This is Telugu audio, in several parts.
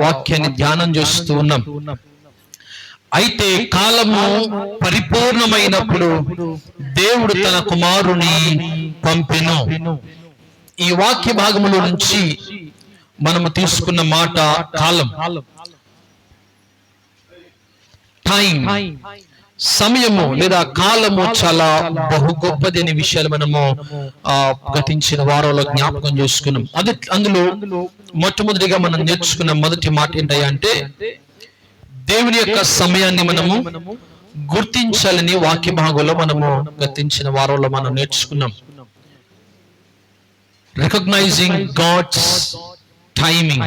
వాక్యాన్ని ధ్యానం చేస్తూ ఉన్నాం. అయితే కాలము పరిపూర్ణమైనప్పుడు దేవుడు తన కుమారుని పంపెను. ఈ వాక్య భాగములో నుంచి మనము తీసుకున్న మాట కాలం, టైం, సమయము లేదా కాలము చాలా బహు గొప్పది అనే విషయాలు మనము గతించిన వారంలో జ్ఞాపకం చేసుకున్నాం. అందులో మొట్టమొదటిగా మనం నేర్చుకున్న మొదటి మాట ఏంటంటే దేవుని యొక్క సమయాన్ని మనము గుర్తించాలని వాక్య భాగంలో మనము గతించిన వారంలో మనం నేర్చుకున్నాం. రికగ్నైజింగ్ గాడ్స్ టైమింగ్,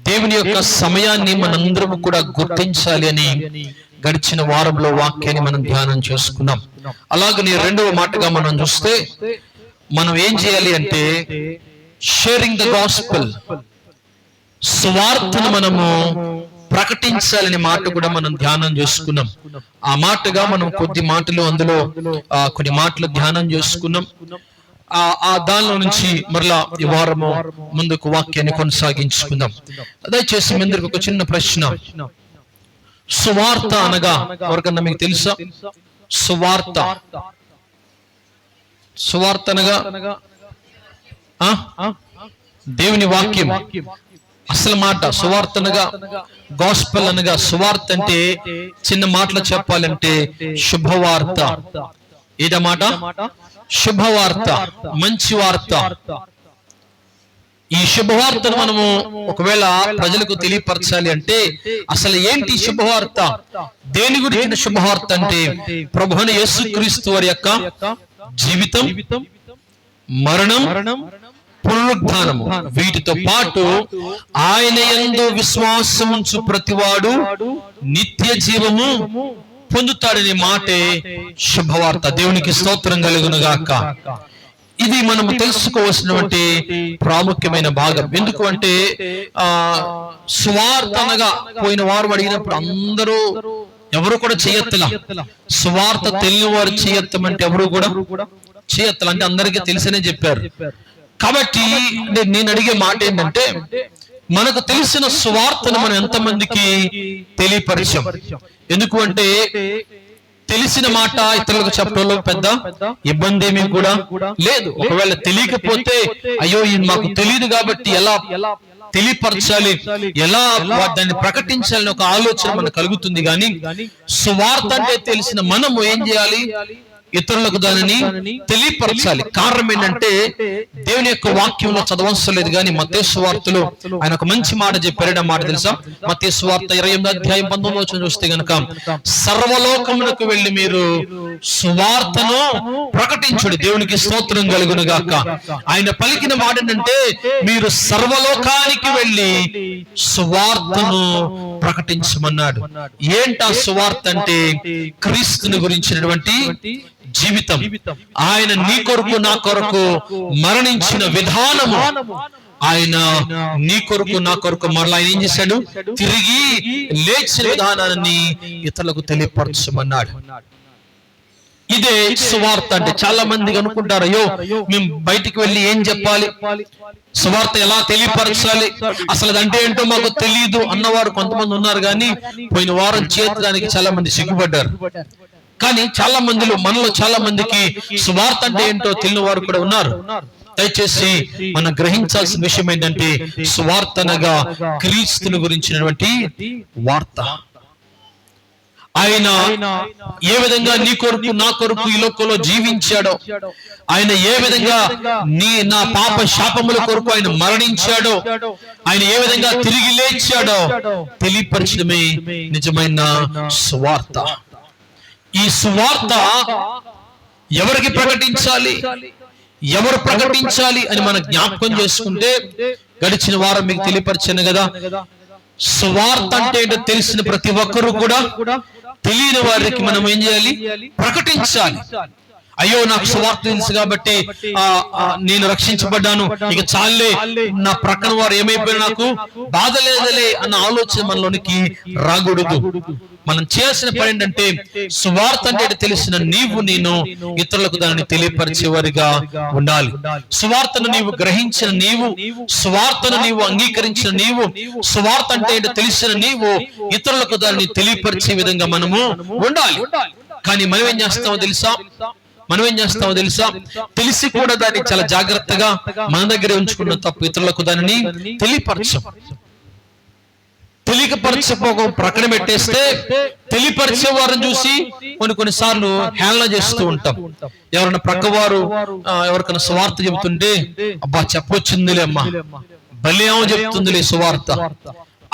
దేవుని యొక్క సమయాన్ని మనందరం కూడా గుర్తించాలి అని గడిచిన వారంలో వాక్యాన్ని మనం ధ్యానం చేసుకున్నాం. అలాగనే రెండవ మాటగా మనం చూస్తే మనం ఏం చేయాలి అంటే షేరింగ్ ద గాస్పెల్, సువార్తను మనము ప్రకటించాలనే మాట కూడా మనం ధ్యానం చేసుకున్నాం. ఆ మాటగా మనం కొద్ది మాటలు అందులో కొన్ని మాటలు ధ్యానం చేసుకున్నాం. దానిలో నుంచి మరలా ఈ వారము ముందుకు వాక్యాన్ని కొనసాగించుకుందాం. దయచేసి మీ అందరికి ఒక చిన్న ప్రశ్న. సువార్త అనగా ఎవరికన్నా మీకు తెలుసా? సువార్త అనగా దేవుని వాక్యం. అసలు మాట సువార్త అనగా, గాస్పెల్ అనగా, సువార్త అంటే చిన్న మాటలు చెప్పాలంటే శుభవార్త. ఏదన్నమాట? శుభవార్త, మంచి వార్త. ఈ శుభవార్తను మనము ఒకవేళ ప్రజలకు తెలియపరచాలి అంటే అసలు ఏంటి శుభవార్త? దేని గురించిన శుభవార్త అంటే ప్రభువైన యేసుక్రీస్తు వారి యొక్క జీవితం, మరణం, పునరుద్ధానము. వీటితో పాటు ఆయన యందు విశ్వాసముంచు ప్రతివాడు నిత్య జీవము పొందుతాడనే మాటే శుభవార్త. దేవునికి స్తోత్రం కలుగును గాక. ఇది మనము తెలుసుకోవాల్సినటువంటి ప్రాముఖ్యమైన భాగం. ఎందుకు అంటే సువార్త అనగా పోయిన వారు అడిగినప్పుడు అందరూ ఎవరు కూడా చేయత్తలా. సువార్త తెలియని వారు చేయత్తమంటే ఎవరు కూడా చేయత్తల అంటే అందరికీ తెలిసనే చెప్పారు. కాబట్టి నేను అడిగే మాట ఏంటంటే మనకు తెలిసిన సువార్తను మనం ఎంతమందికి తెలియపరిచాం? ఎందుకు అంటే తెలిసిన మాట ఇతరులకు చెప్పడంలో పెద్ద ఇబ్బంది ఏమీ కూడా లేదు. ఒకవేళ తెలియకపోతే అయ్యో ఇది మాకు తెలియదు కాబట్టి ఎలా తెలియపరచాలి, ఎలా దాన్ని ప్రకటించాలని ఒక ఆలోచన మనకు కలుగుతుంది. కానీ సువార్త అంటే తెలిసిన మనము ఏం చేయాలి? ఇతరులకు దానిని తెలియపరచాలి. కారణం ఏంటంటే దేవుని యొక్క వాక్యంలో చదవవసరం లేదు. కానీ మత్తయి సువార్తలో ఆయన ఒక మంచి మాట చెప్పారు. మాట తెలుసా? మత్తయి సువార్త 28వ అధ్యాయం 19వ వచనం చూస్తే గనక సర్వలోకమునకు వెళ్ళి మీరు సువార్తను ప్రకటించుడి. దేవునికి స్తోత్రం కలుగును గాక. ఆయన పలికిన మాట ఏంటంటే మీరు సర్వలోకానికి వెళ్ళి సువార్తను ప్రకటించమన్నాడు. ఏంటా సువార్త అంటే క్రీస్తుని గురించినటువంటి జీవితం. ఆయన నీ కొరకు నా కొరకు మరణించిన విధానము, ఆయన నీ కొరకు నా కొరకు మరలా ఆయన ఏం చేశాడు? తిరిగి లేచిన విధానాన్ని ఇతరులకు తెలియపరచమన్నాడు. ఇదే సువార్త అంటే. చాలా మంది అనుకుంటారు అయ్యో మేము బయటికి వెళ్ళి ఏం చెప్పాలి, సువార్త ఎలా తెలియపరచాలి, అసలు అదంటే ఏంటో మాకు తెలియదు అన్నవారు కొంతమంది ఉన్నారు. కానీ పోయిన వారం చేర్చడానికి చాలా మంది సిగ్గుపడ్డారు. కానీ చాలా మందిలో మనలో చాలా మందికి సువార్త అంటే ఏంటో తెలియని వారు కూడా ఉన్నారు. దయచేసి మనం గ్రహించాల్సిన విషయం ఏంటంటే సువార్త అనగా క్రీస్తుని గురించినటువంటి వార్త. ఆయన ఏ విధంగా నీ కొరకు నా కొరకు ఈ లోకంలో జీవించాడో, ఆయన ఏ విధంగా నా పాప శాపముల కొరకు ఆయన మరణించాడో, ఆయన ఏ విధంగా తిరిగి లేచాడో తెలియపరచడమే నిజమైన సువార్త. ఈ సువార్త ఎవరికి ప్రకటించాలి, ఎవరు ప్రకటించాలి అని మనం జ్ఞాపకం చేసుకుంటే గడిచిన వారం మీకు తెలియపరిచాను కదా. సువార్త అంటే ఏంటో తెలిసిన ప్రతి ఒక్కరూ కూడా తెలియని వారికి మనం ఏం చేయాలి? ప్రకటించాలి. అయ్యో నాకు సువార్త తెలుసు కాబట్టి నేను రక్షించబడ్డాను, ఇక చాలే, నా ప్రక్కన వారు ఏమైపోయినా నాకు బాధ లేదలే అన్న ఆలోచన మనలోనికి రాకూడదు. మనం చేయాల్సిన పని ఏంటంటే సువార్త అంటే తెలిసిన నీవు నేను ఇతరులకు దానిని తెలియపరిచేవారిగా ఉండాలి. సువార్తను నీవు గ్రహించిన నీవు, సువార్తను నీవు అంగీకరించిన నీవు, సువార్త అంటే తెలిసిన నీవు ఇతరులకు దానిని తెలియపరిచే విధంగా మనము ఉండాలి. కానీ మనం ఏం చేస్తామో తెలుసా, తెలిసి కూడా దాన్ని చాలా జాగ్రత్తగా మన దగ్గరే ఉంచుకున్న తప్పు ఇతరులకు దానిని తెలియపరచపోక ప్రక్కన పెట్టేస్తే తెలియపరిచే వారిని చూసి కొన్నిసార్లు హేళన చేస్తూ ఉంటాం. ఎవరైనా ప్రక్కవారు ఎవరికైనా సువార్త చెబుతుంటే అబ్బా చెప్పొచ్చిందిలే అమ్మా, భలే ఏమో చెప్తుందిలే సువార్త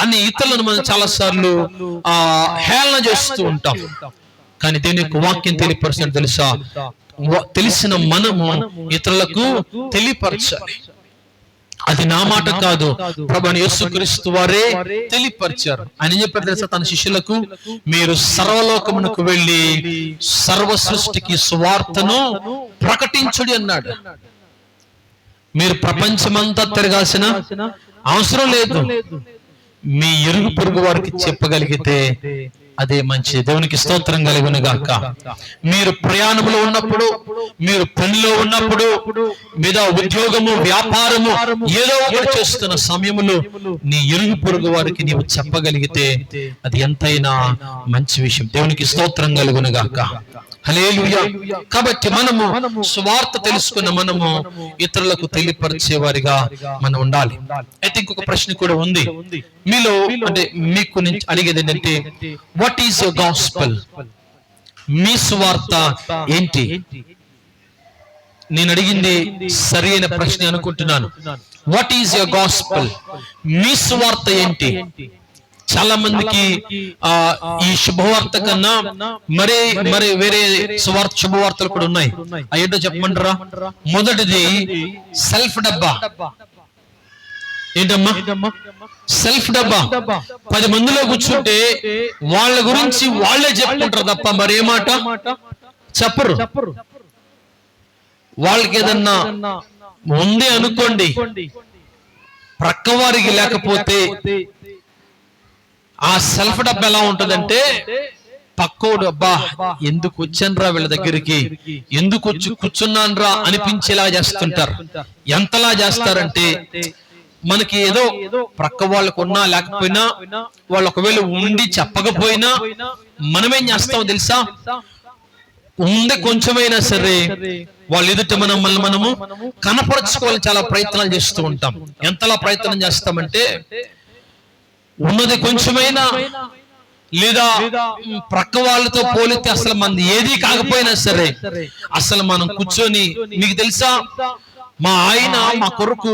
అని ఇతరులను మనం చాలా సార్లు హేళన చేస్తూ ఉంటాం. కానీ దేని యొక్క వాక్యం తెలియపరచడం తెలుసా, తెలిసిన మనము ఇతరులకు తెలియపరచాలి. అది నా మాట కాదు, ప్రభువైన యేసుక్రీస్తు వారే తెలియపరిచారు. ఆయన చెప్పారు తెలుసా తన శిష్యులకు, మీరు సర్వలోకమునకు వెళ్ళి సర్వ సృష్టికి సువార్తను ప్రకటించుడి అన్నాడు. మీరు ప్రపంచమంతా తిరగాల్సిన అవసరం లేదు, మీ ఇరుగు పొరుగు వారికి చెప్పగలిగితే అదే మంచిది. దేవునికి స్తోత్రం కలుగును గాక. మీరు ప్రయాణంలో ఉన్నప్పుడు, మీరు పనిలో ఉన్నప్పుడు, మీద ఉద్యోగము, వ్యాపారము ఏదో ఒకటి చేస్తున్న సమయంలో నీ ఇరుగు పొరుగు వారికి నీవు చెప్పగలిగితే అది ఎంతైనా మంచి విషయం. దేవునికి స్తోత్రం కలుగును గాక. హల్లెలూయా. కాబట్టి మనము సువార్త తెలుసుకున్న మనము ఇతరులకు తెలియపరిచేవారిగా మనం ఉండాలి. అయితే ఇంకొక ప్రశ్న కూడా ఉంది మీలో, అంటే మీకు నుంచి అడిగేది ఏంటంటే, వాట్ ఈస్ యువర్ గాస్పెల్? మీ సువార్త ఏంటి? నేను అడిగింది సరి అయిన ప్రశ్న అనుకుంటున్నాను. What is your gospel? మీ సువార్త ఏంటి? చాలా మందికి ఈ శుభవార్త కన్నా మరి వేరే శుభవార్తలు కూడా ఉన్నాయి. అయ్యేటో చెప్పమంటారా? మొదటిది సెల్ఫ్ డబ్బా. ఏంటమ్మా సెల్ఫ్ డబ్బా? 10 మందిలో కూర్చుంటే వాళ్ళ గురించి వాళ్ళే చెప్పుకుంటారు తప్ప మరే మాట చెప్పరు. వాళ్ళకి ఏదన్నా ఉంది అనుకోండి, ప్రక్కవారికి లేకపోతే ఆ సెల్ఫ్ డబ్బా ఎలా ఉంటదంటే, పక్కోడు అబ్బా ఎందుకు వచ్చానురా వీళ్ళ దగ్గరికి, ఎందుకు వచ్చి కూర్చున్నానురా అనిపించేలా చేస్తుంటారు. ఎంతలా చేస్తారంటే, మనకి ఏదో ప్రక్క వాళ్ళకు ఉన్నా లేకపోయినా, వాళ్ళు ఒకవేళ ఉండి చెప్పకపోయినా మనమేం చేస్తామో తెలుసా, ఉంది కొంచెమైనా సరే వాళ్ళు ఎదుట మనము కనపరుచుకోవాలని చాలా ప్రయత్నాలు చేస్తూ ఉంటాం. ఎంతలా ప్రయత్నం చేస్తామంటే, ఉన్నది కొంచెమైనా లేదా ప్రక్క వాళ్ళతో పోలితే అసలు మనది ఏది కాకపోయినా సరే అసలు మనం కూర్చొని, మీకు తెలుసా మా ఆయన మా కొరకు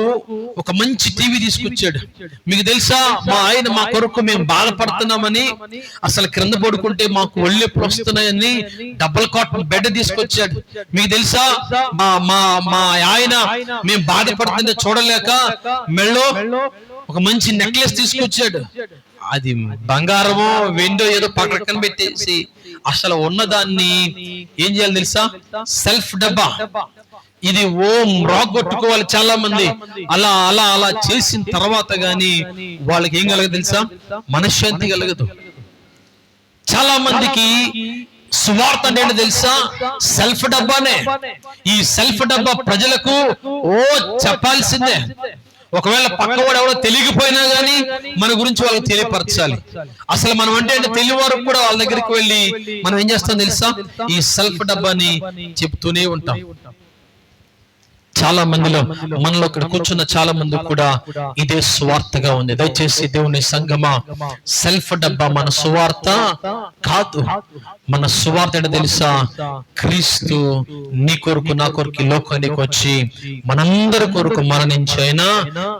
ఒక మంచి టీవీ తీసుకొచ్చాడు, మీకు తెలుసా మా ఆయన మా కొరకు మేము బాధపడుతున్నామని అసలు క్రింద పడుకుంటే మాకు ఒళ్ళు ఎప్పుడు వస్తున్నాయని డబుల్ కాట్ బెడ్ తీసుకొచ్చాడు, మీకు తెలుసా మా ఆయన మేము బాధపడుతుంటే చూడలేక మెళ్ళో ఒక మంచి నెక్లెస్ తీసుకొచ్చాడు. అది బంగారమో వెండో ఏదో పక్కన పెట్టేసి అసలు ఉన్నదాన్ని ఏం చేయాలి తెలుసా, సెల్ఫ్ డబ్బా. ఇది రాగొట్టుకోవాలి చాలా మంది. అలా అలా అలా చేసిన తర్వాత గాని వాళ్ళకి ఏం కలగదు తెలుసా, మనశ్శాంతి కలగదు. చాలా మందికి సువార్త అంటే తెలుసా, సెల్ఫ్ డబ్బానే. ఈ సెల్ఫ్ డబ్బా ప్రజలకు చెప్పాల్సిందే. ఒకవేళ పక్కవాడు ఎవరో తెలియకపోయినా గానీ మన గురించి వాళ్ళకి తెలియపరచాలి. అసలు మనం అంటే తెలియవారు కూడా వాళ్ళ దగ్గరికి వెళ్ళి మనం ఏం చేస్తాం తెలుసా, ఈ సెల్ఫ్ డబ్బాని చెప్తూనే ఉంటాం. చాలా మందిలో మనలో ఇక్కడ కూర్చున్న చాలా మంది కూడా ఇదే సువార్తగా ఉంది. దయచేసి దేవుని సంగమా, సెల్ఫ్ డబ్బా మన సువార్త కాదు. మన సువార్త ఏంటో తెలుసా, క్రీస్తు నీ కొరకు నా కొరకు లోకానికి వచ్చి మనందరి కొరకు మరణించి అయినా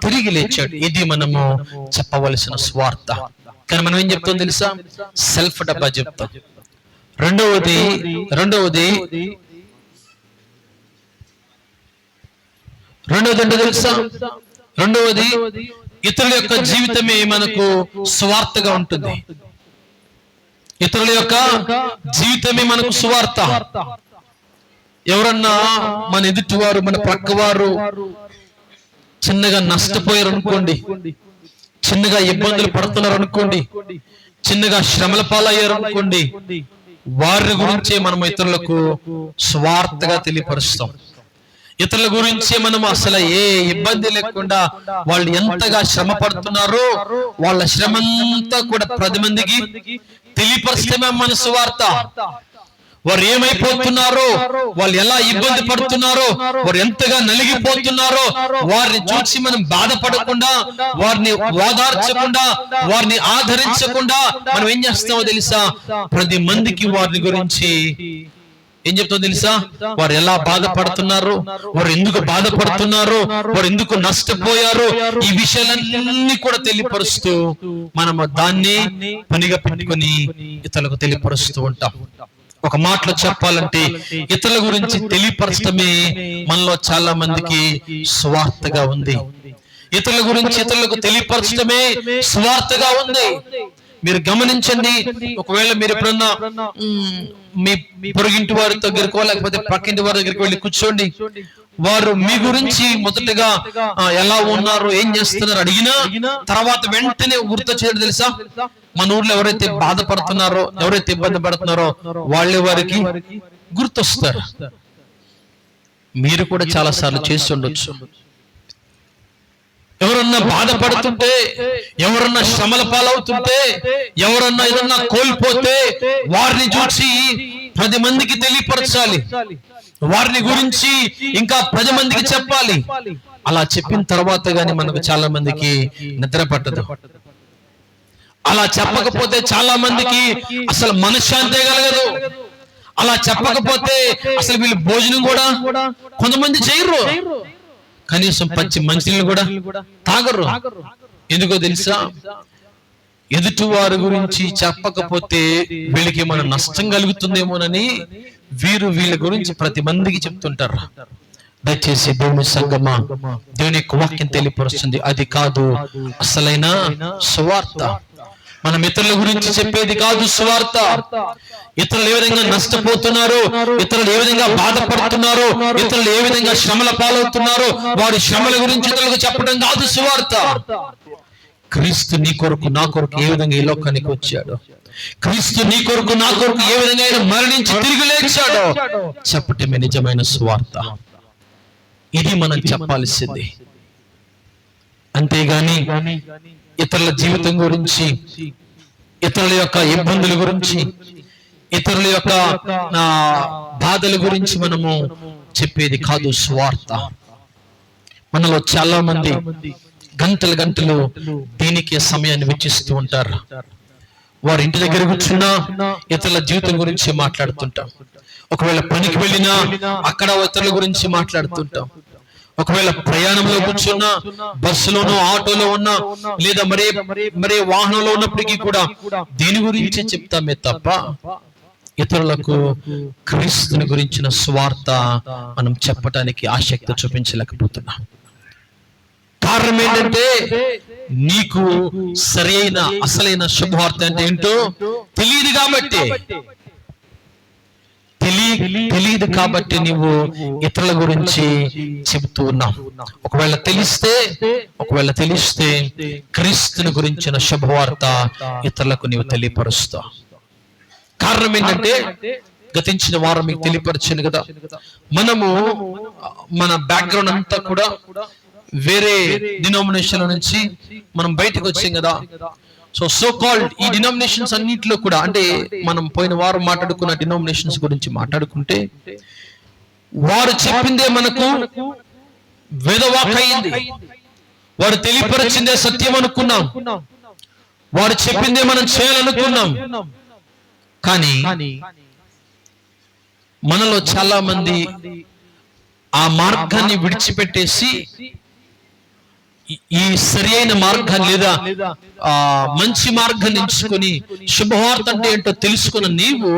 తిరిగి లేచాడు. ఇది మనము చెప్పవలసిన సువార్త. కానీ మనం ఏం చెప్తాం తెలుసా, సెల్ఫ్ డబ్బా చెప్తాం. రెండవది ఏంటో తెలుసా, రెండవది ఇతరుల యొక్క జీవితమే మనకు సువార్తగా ఉంటుంది. ఇతరుల యొక్క జీవితమే మనకు సువార్త. ఎవరన్నా మన ఎదుటివారు, మన ప్రక్కవారు చిన్నగా నష్టపోయారు అనుకోండి, చిన్నగా ఇబ్బందులు పడుతున్నారు అనుకోండి, చిన్నగా శ్రమల పాలయ్యారు అనుకోండి, వారి గురించే మనం ఇతరులకు స్వార్థగా తెలియపరుస్తాం. ఇతరుల గురించి మనం అసలు ఏ ఇబ్బంది లేకుండా వాళ్ళు ఎంతగా శ్రమ పడుతున్నారో వాళ్ళ శ్రమంతా కూడా 10 మందికి తెలియపరిస్తేమే మన సువార్త. వారు ఏమైపోతున్నారో, వాళ్ళు ఎలా ఇబ్బంది పడుతున్నారో, వారు ఎంతగా నలిగిపోతున్నారో వారిని చూసి మనం బాధపడకుండా, వారిని ఓదార్చకుండా, వారిని ఆదరించకుండా మనం ఏం చేస్తామో తెలుసా? 10 మందికి వారి గురించి ఏం చెప్తాం తెలుసా? వారు ఎలా బాధపడుతున్నారు, వారు ఎందుకు బాధపడుతున్నారు, వారు ఎందుకు నష్టపోయారు, ఈ విషయాలన్నీ కూడా తెలియపరుస్తూ మనము దాన్ని పనిగా పెట్టుకుని ఇతరులకు తెలియపరుస్తూ ఉంటాం. ఒక మాటలో చెప్పాలంటే ఇతరుల గురించి తెలియపరచడమే మనలో చాలా మందికి స్వార్థగా ఉంది. ఇతరుల గురించి ఇతరులకు తెలియపరచడమే స్వార్థగా ఉంది. మీరు గమనించండి, ఒకవేళ మీరు ఎప్పుడన్నా మీ పొరుగింటి వారి దగ్గరకో లేకపోతే పక్కింటి వారి దగ్గరికి వెళ్ళి కూర్చోండి, వారు మీ గురించి మొదటగా ఎలా ఉన్నారు, ఏం చేస్తున్నారు అడిగినా తర్వాత వెంటనే గుర్తు చేయడం తెలుసా? మన ఊర్లో ఎవరైతే బాధపడుతున్నారో, ఎవరైతే ఇబ్బంది పడుతున్నారో వాళ్ళే వారికి గుర్తొస్తారు. మీరు కూడా చాలా సార్లు చేసి ఉండొచ్చు. ఎవరన్నా బాధపడుతుంటే, ఎవరన్నా శ్రమల పాలవుతుంటే, ఎవరన్నా ఏదన్నా కోల్పోతే వారిని చూసి 10 మందికి తెలియపరచాలి, వారిని గురించి ఇంకా 10 మందికి చెప్పాలి. అలా చెప్పిన తర్వాత గాని మనకు చాలా మందికి నిద్ర పట్టదు. అలా చెప్పకపోతే చాలా మందికి అసలు మనశ్శాంతే కలగదు. అలా చెప్పకపోతే అసలు వీళ్ళు భోజనం కూడా కొంతమంది చేయరు, కనీసం పచ్చి మంచినీళ్ళు కూడా తాగరు. ఎందుకో తెలుసా? ఎదుటి వారి గురించి చెప్పకపోతే వీళ్ళకి ఏమైనా నష్టం కలుగుతుందేమోనని వీళ్ళ గురించి 10 మందికి చెప్తుంటారు. దయచేసి దేవుని సంగమా, దేవుని యొక్క వాక్యం తెలియపరుస్తుంది, అది కాదు అసలైన సువార్త. మనం ఇతరుల గురించి చెప్పేది కాదు సువార్త. ఇతరులు ఏ విధంగా నష్టపోతున్నారో, ఇతరులు ఏ విధంగా బాధపడుతున్నారో, ఇతరులు ఏ విధంగా శ్రమల పాలవుతున్నారో వారి శ్రమల గురించి ఇతరులకు చెప్పడం కాదు సువార్త. క్రీస్తు నీ కొరకు నా కొరకు ఏ విధంగా ఈ లోకానికి వచ్చాడో, క్రీస్తు నీ కొరకు నా కొరకు ఏ విధంగా ఆయన మరణించి తిరిగి లేచాడో చెప్పటమే నిజమైన సువార్త. ఇది మనం చెప్పాల్సింది. అంతేగాని ఇతరుల జీవితం గురించి, ఇతరుల యొక్క ఇబ్బందుల గురించి, ఇతరుల యొక్క బాధల గురించి మనము చెప్పేది కాదు సువార్త. మనలో చాలా మంది గంటలు గంటలు దీనికి సమయాన్ని వెచ్చిస్తూ ఉంటారు. వారి ఇంటి దగ్గర కూర్చున్నా ఇతరుల జీవితం గురించి మాట్లాడుతుంటాం. ఒకవేళ పనికి వెళ్ళినా అక్కడ ఇతరుల గురించి మాట్లాడుతుంటాం. ఒకవేళ ప్రయాణంలో కూర్చున్నా, బస్సులోనో ఆటోలో ఉన్నా, లేదా మరే వాహనంలో ఉన్నప్పటికీ కూడా దీని గురించి చెప్తామే తప్ప ఇతరులకు క్రీస్తుని గురించిన స్వార్థ మనం చెప్పటానికి ఆసక్తి చూపించలేకపోతున్నాం. కారణం ఏంటంటే నీకు సరైన అసలైన శుభవార్త అంటే ఏంటో తెలియదు కాబట్టి. తెలియదు కాబట్టి నువ్వు ఇతరుల గురించి చెబుతూ ఉన్నావు. ఒకవేళ తెలిస్తే క్రీస్తుని గురించిన శుభవార్త ఇతరులకు నీవు తెలియపరుస్తావు. కారణం ఏంటంటే గతించిన వారం మీకు తెలియపరిచాను కదా, మనము మన బ్యాక్గ్రౌండ్ అంతా కూడా వేరే డినామినేషన్ నుంచి మనం బయటకు వచ్చాం కదా. సో కాల్డ్ ఈ డినామినేషన్స్ అన్నింటిలో కూడా, అంటే మనం పోయిన వారం మాట్లాడుకున్న డినామినేషన్స్ గురించి మాట్లాడుకుంటే వారు చెప్పిందే మనకు వేదవాక్ అయింది. వారు తెలియపరిచిందే సత్యం అనుకున్నాం. వారు చెప్పిందే మనం చేయాలనుకున్నాం. కానీ మనలో చాలా మంది ఆ మార్గాన్ని విడిచిపెట్టేసి ఈ సరి అయిన మార్గాన్ని లేదా మంచి మార్గాన్ని ఎంచుకొని శుభవార్త అంటే ఏంటో తెలుసుకున్న నీవు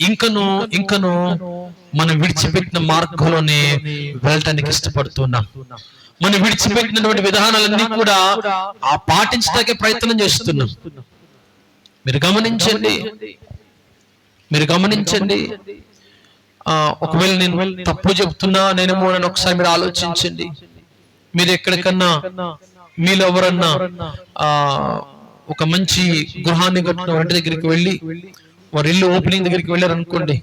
ఇంకను మనం విడిచిపెట్టిన మార్గంలోనే వెళ్ళటానికి ఇష్టపడుతున్నాం. మనం విడిచిపెట్టినటువంటి విధానాలన్నీ కూడా పాటించడానికే ప్రయత్నం చేస్తున్నాం. మీరు గమనించండి. ఒకవేళ నేను తప్పు చెప్తున్నా నేనేమో అని ఒకసారి మీరు ఆలోచించండి. మీరు ఎక్కడికన్నా మీలో ఎవరన్నా ఒక మంచి గృహాన్ని కట్టిన వారి దగ్గరికి వెళ్ళి వారి ఇల్లు ఓపెనింగ్ దగ్గరికి వెళ్ళారనుకోండి,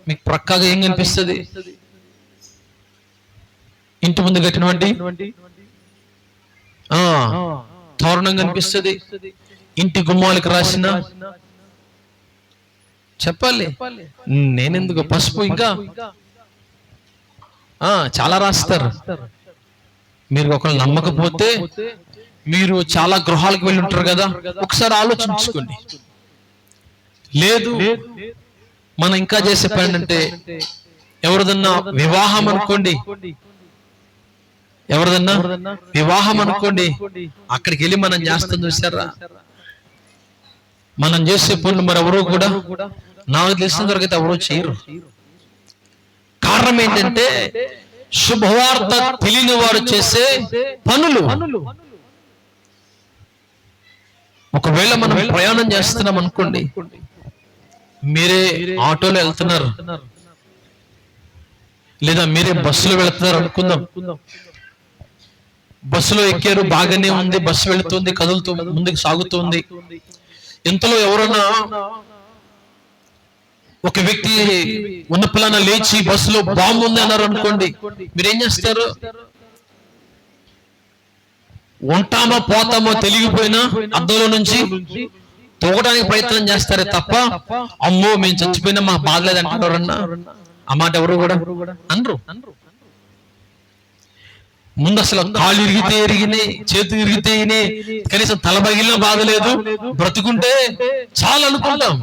మీకు ప్రక్కగా ఏం కనిపిస్తుంది? ఇంటి ముందు కట్టినవంటి తోరణం కనిపిస్తుంది. ఇంటి గుమ్మాలకు రాసిన చెప్పాలి నేనెందుకు పసుపు ఇంకా చాలా రాస్తారు. మీరు ఒకళ్ళు నమ్మకపోతే మీరు చాలా గృహాలకు వెళ్ళి ఉంటారు కదా, ఒకసారి ఆలోచించుకోండి. లేదు మనం ఇంకా చేసే పని అంటే ఎవరిదన్నా వివాహం అనుకోండి, అక్కడికి వెళ్ళి మనం చేస్తాం చూసారా, మనం చేసే పనులు మరి ఎవరు కూడా నాకు తెలిసిన వరకు అయితే ఎవరు చేయరు. కారణం ఏంటంటే శుభవార్త తెలియని వారు చేసే పనులు. ఒకవేళ మనం ప్రయాణం చేస్తున్నాం అనుకోండి, మీరే ఆటోలో వెళ్తున్నారు లేదా మీరే బస్సులో వెళ్తున్నారు అనుకుందాం. బస్సులో ఎక్కారు, బాగానే ఉంది, బస్సు వెళుతుంది, కదులుతూ ముందుకు సాగుతుంది. ఇంతలో ఎవరన్నా ఒక వ్యక్తి ఉన్న పిల్లన లేచి బస్సులో బాంబు ఉంది అన్నారు అనుకోండి, మీరేం చేస్తారు? ఉంటామో పోతామో తెలియకపోయినా అద్దంలో నుంచి తోగడానికి ప్రయత్నం చేస్తారే తప్ప అమ్మో మేము చచ్చిపోయినా మాకు బాధలేదు అంటారన్నా ఆ మాట ఎవరు కూడా అనరు. ముందు అసలు కాళ్ళు ఇరిగితే ఇరిగినాయి, చేతులు ఇరిగితే కనీసం తల పగిలినా బాధ లేదు, బ్రతుకుంటే చాలా అనుకుంటాం.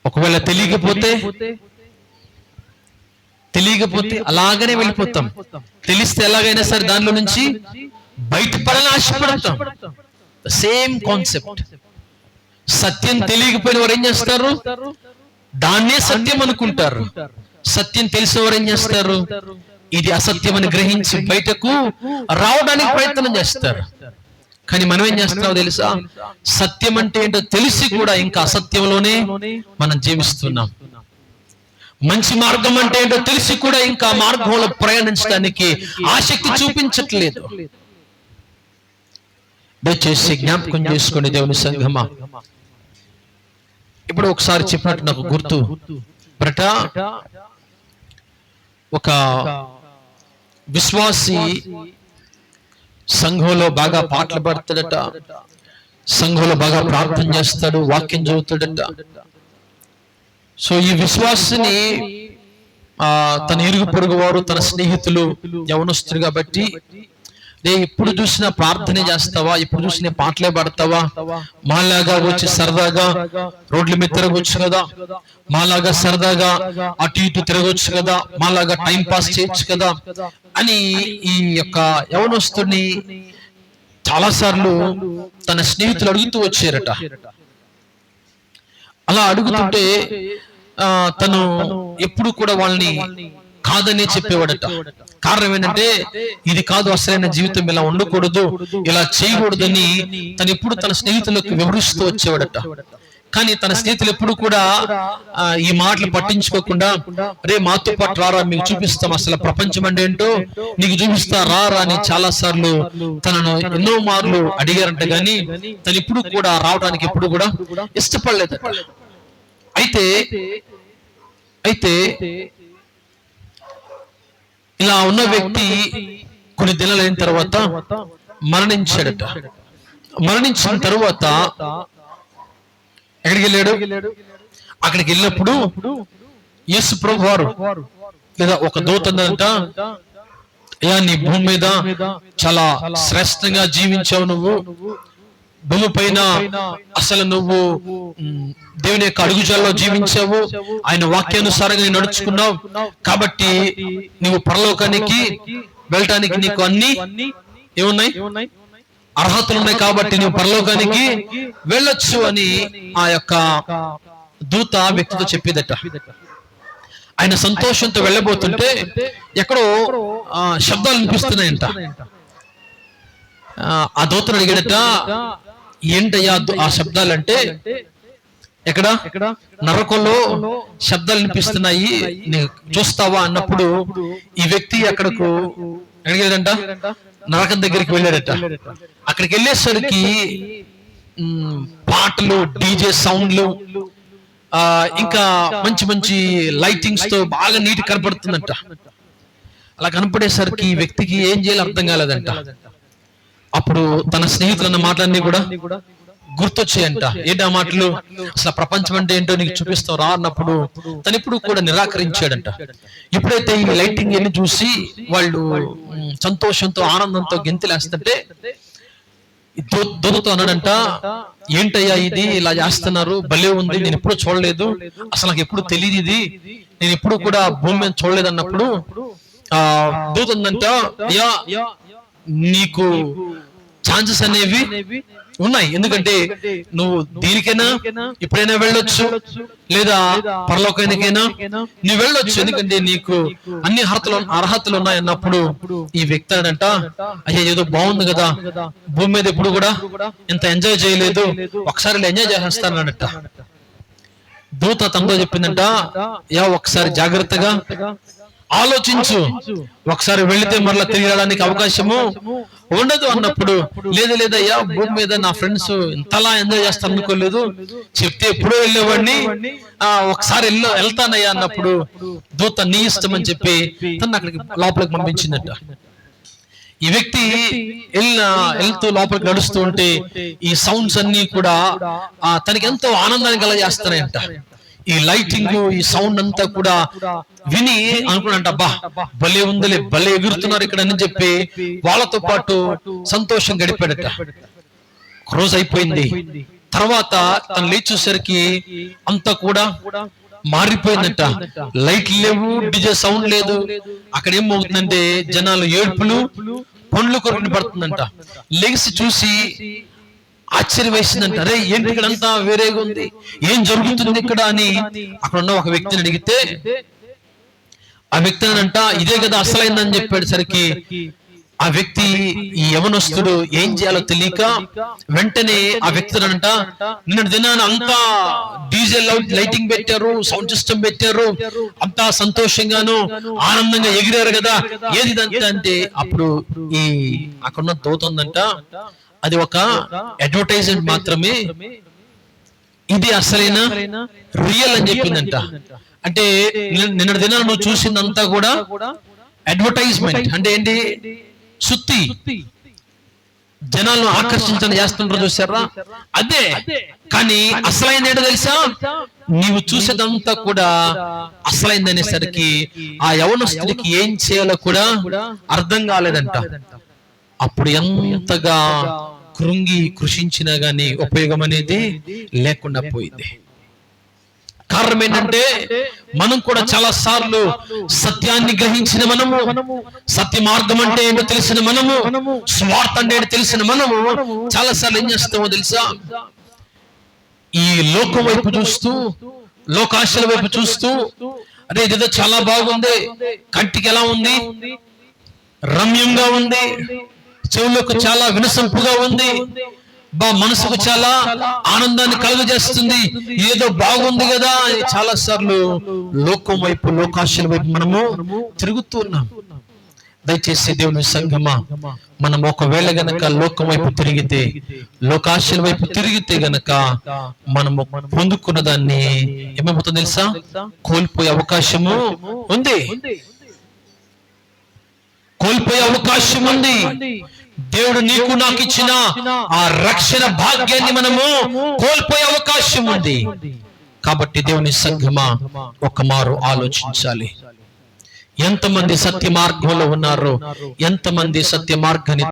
ఒకవేళ తెలియకపోతే అలాగనే వెళ్ళిపోతాం. తెలిస్తే ఎలాగైనా సరే దానిలో నుంచి బయటపడాలని ఆశపడతాం. Same concept. సత్యం తెలియకపోయిన వారు ఏం చేస్తారు? దాన్నే సత్యం అనుకుంటారు. సత్యం తెలిసిన వారు ఏం చేస్తారు? ఇది అసత్యం అని గ్రహించి బయటకు రావడానికి ప్రయత్నం చేస్తారు. కానీ మనం ఏం చేస్తున్నామో తెలుసా? సత్యం అంటే ఏంటో తెలిసి కూడా ఇంకా అసత్యంలోనే మనం జీవిస్తున్నాం. మంచి మార్గం అంటే ఏంటో తెలిసి కూడా ఇంకా మార్గంలో ప్రయాణించడానికి ఆసక్తి చూపించట్లేదు. దయచేసి జ్ఞాపకం చేసుకోండి దేవుని సంఘమా. ఇప్పుడు ఒకసారి చెప్పినట్టు నాకు గుర్తు, బ్రట ఒక విశ్వాసి సంఘంలో బాగా పాటలు పాడతాడట, సంఘంలో బాగా ప్రార్థన చేస్తాడు, వాక్యం చదువుతాడట. సో ఈ విశ్వాసిని తన ఇరుగు పొరుగు వారు, తన స్నేహితులు యవనస్తులు కాబట్టి, ఎప్పుడు చూసినా ప్రార్థనే చేస్తావా, ఎప్పుడు చూసినా పాటలే పాడతావా, మాలాగా వచ్చి సరదాగా రోడ్ల మీద తిరగొచ్చు కదా, మాలాగా సరదాగా అటు ఇటు తిరగొచ్చు కదా, మాలాగా టైం పాస్ చేయొచ్చు కదా అని ఈ యొక్క యవనస్తుడిని చాలా సార్లు తన స్నేహితులు అడుగుతూ వచ్చారట. అలా అడుగుతుంటే తను ఎప్పుడు కూడా వాళ్ళని కాదనే చెప్పేవాడట. కారణం ఏంటంటే ఇది కాదు అసలైన జీవితం, ఇలా ఉండకూడదు, ఇలా చేయకూడదని తను ఎప్పుడు తన స్నేహితులకు వివరిస్తూ వచ్చేవాడట. కానీ తన స్నేహితులు ఎప్పుడు కూడా ఈ మాటలు పట్టించుకోకుండా, రే మాతో పాటు రారా, మీకు చూపిస్తాం అసలు ప్రపంచం అంటే ఏంటో నీకు చూపిస్తా రారా అని చాలా సార్లు తనను ఎన్నో మార్లు అడిగారంట. కానీ తను ఇప్పుడు కూడా రావడానికి ఎప్పుడు కూడా ఇష్టపడలేదు. అయితే ఇలా ఉన్న వ్యక్తి కొన్ని దినాలు అయిన తర్వాత మరణించాడట. మరణించిన తరువాత ఎక్కడికి వెళ్ళాడు? అక్కడికి వెళ్ళినప్పుడు యేసు ప్రభు వారు లేదా ఒక దూత ఉందంట, నీ భూమి మీద చాలా శ్రేష్టంగా జీవించావు, నువ్వు భూమి పైన అసలు నువ్వు దేవుని యొక్క అడుగుజాల్లో జీవించావు, ఆయన వాక్యానుసారంగా నడుచుకున్నావు, కాబట్టి నువ్వు పరలోకానికి వెళ్ళటానికి నీకు అన్ని ఏమున్నాయి, అర్హతలు ఉన్నాయి, కాబట్టి నువ్వు పరలోకానికి వెళ్ళొచ్చు అని ఆ యొక్క దూత వ్యక్తితో చెప్పేదట. ఆయన సంతోషంతో వెళ్ళబోతుంటే ఎక్కడో శబ్దాలు వినిపిస్తున్నాయంట. ఆ దూతను అడిగాడట, ఏంటయ్యా ఆ శబ్దాలంటే, ఎక్కడ నరకంలో శబ్దాలు వినిపిస్తున్నాయి, చూస్తావా అన్నప్పుడు ఈ వ్యక్తి అక్కడకు అడిగాడంట, నరకం దగ్గరికి వెళ్ళాడట. అక్కడికి వెళ్ళేసరికి పాటలు, డీజే సౌండ్లు, ఇంకా మంచి మంచి లైటింగ్స్ తో బాగా నీట్ కనపడుతుందంట. అలా కనపడేసరికి ఈ వ్యక్తికి ఏం చేయాలో అర్థం కాలేదంట. అప్పుడు తన స్నేహితులన్న మాటలన్నీ కూడా గుర్తొచ్చాయంట. ఏంటి ఆ మాటలు? అసలు ప్రపంచం అంటే ఏంటో నీకు చూపిస్తావు రా అన్నప్పుడు తను ఇప్పుడు కూడా నిరాకరించాడంట. ఎప్పుడైతే ఈ లైటింగ్ అన్ని చూసి వాళ్ళు సంతోషంతో ఆనందంతో గెంతులేస్తుంటే దూతతో అన్నాడంట, ఏంటయ్యా ఇది ఇలా చేస్తున్నారు, భలే ఉంది, నేను ఎప్పుడు చూడలేదు, అసలు నాకు ఎప్పుడు తెలియదు, ఇది నేను ఎప్పుడు కూడా భూమి మీద చూడలేదు అన్నప్పుడు దూత ఉందంట, అయ్యా నీకు ఛాన్సెస్ అనేవి ఉన్నాయి, ఎందుకంటే నువ్వు దీనికైనా ఎప్పుడైనా వెళ్ళొచ్చు, లేదా పరలోకానికైనా నువ్వు వెళ్ళొచ్చు, ఎందుకంటే నీకు అన్ని అర్హతలు ఉన్నాయి అన్నప్పుడు ఈ వ్యక్తి అనంట, అయ్యా ఏదో బాగుంది కదా, భూమి మీద ఎప్పుడు కూడా ఇంత ఎంజాయ్ చేయలేదు, ఒకసారి ఎంజాయ్ చేస్తానట. దూత తనతో చెప్పిందంట, యా ఒకసారి జాగ్రత్తగా ఆలోచించు, ఒకసారి వెళితే మరలా తిరిగి రావడానికి అవకాశము ఉండదు అన్నప్పుడు, లేదయ్యా భూమి మీద నా ఫ్రెండ్స్ ఇంతలా ఎంజాయ్ చేస్తాను అనుకోలేదు, చెప్తే ఎప్పుడో వెళ్ళేవాడిని, ఒకసారి వెళ్తానయ్యా అన్నప్పుడు దూత నీ ఇష్టం అని చెప్పి తను అక్కడికి లోపలికి పంపించిందట. ఈ వ్యక్తి వెళ్తూ లోపలికి నడుస్తూ ఉంటే ఈ సౌండ్స్ అన్ని కూడా తనకి ఎంతో ఆనందాన్ని కలగజేస్తున్నాయంట. ఈ లైటింగ్, ఈ సౌండ్ అంతా కూడా విని అనుకున్నాంట, అబ్బా భలే ఉందిలే, భలే ఎగురుతున్నారు ఇక్కడ అని చెప్పి వాళ్ళతో పాటు సంతోషం గడిపాడట. ఒక రోజు అయిపోయింది, తర్వాత తను లేచి చూసరికి అంతా కూడా మారిపోయిందట. లైట్లు లేవు, డిజే సౌండ్ లేదు. అక్కడ ఏం మోగుతుందంటే జనాలు ఏడుపులు, పండ్లు కొరకు పడుతుందంట. లెగిసి చూసి ఆశ్చర్యం వేసిందంట, అరే ఏంటి ఇక్కడంతా వేరేగా ఉంది, ఏం జరుగుతుంది ఇక్కడ అని అక్కడ ఉన్న ఒక వ్యక్తిని అడిగితే ఆ వ్యక్తి అంట, ఇదే కదా అసలైందని చెప్పాడు. సరికి ఆ వ్యక్తి, ఈ యవనస్తుడు ఏం చేయాలో తెలియక వెంటనే ఆ వ్యక్తి అంట, నిన్న దినాన్ని అంతా డీజే లైటింగ్ పెట్టారు, సౌండ్ సిస్టమ్ పెట్టారు, అంతా సంతోషంగాను ఆనందంగా ఎగిరారు కదా, ఏది అంటే అప్పుడు ఈ అక్కడున్న దూత ఉందంట, అది ఒక అడ్వర్టైజ్మెంట్ మాత్రమే, ఇది అసలైన రియల్ అని చెప్పిందంట. అంటే నిన్న దినాన్ని నువ్వు చూసిందంతా కూడా అడ్వర్టైజ్మెంట్ అంటే ఏంటి, సుత్తి, జనాలను ఆకర్షించడం చేస్తుంటారు చూసారా, అదే. కానీ అసలైంది ఏంటో తెలుసా, నీవు చూసేదంతా కూడా అసలైంది అనేసరికి ఆ యవనస్తుడికి ఏం చేయాలో కూడా అర్థం కాలేదంట. అప్పుడు ఎంతగా కృషించినా గానీ ఉపయోగం అనేది లేకుండా పోయింది. కారణం ఏంటంటే మనం కూడా చాలా సార్లు సత్యాన్ని గ్రహించిన మనము, సత్య మార్గం అంటే ఏంటో తెలిసిన మనము, స్వార్థ అంటే ఏంటో తెలిసిన మనము చాలా సార్లు ఏం చేస్తామో తెలుసా, ఈ లోకం వైపు చూస్తూ, లోకాశల వైపు చూస్తూ, అరే ఇదేదో చాలా బాగుంది, కంటికి ఎలా ఉంది, రమ్యంగా ఉంది, చెవులకు చాలా వినసొంపుగా ఉంది, మనసుకు చాలా ఆనందాన్ని కలుగజేస్తుంది, ఏదో బాగుంది కదా అని చాలా సార్లు లోకం వైపు, లోకాశల వైపు మనము తిరుగుతూ ఉన్నాం. దయచేసి దేవుని సంఘమా, మనం ఒకవేళ గనక లోకం వైపు తిరిగితే, లోకాశల వైపు తిరిగితే గనక మనము పొందుకున్న దాన్ని ఏమవుతుందో తెలుసా, కోల్పోయే అవకాశము ఉంది, కోల్పోయే అవకాశం ఉంది. దేవుడు నీకు నాకు ఇచ్చిన ఆ రక్షణ భాగ్యాన్ని మనము కోల్పోయే అవకాశం ఉంది. కాబట్టి దేవుని సంఘమా ఒక మారు ఆలోచించాలి. ఎంతమంది సత్య మార్గంలో ఉన్నారో, ఎంతమంది సత్య మార్గాన్ని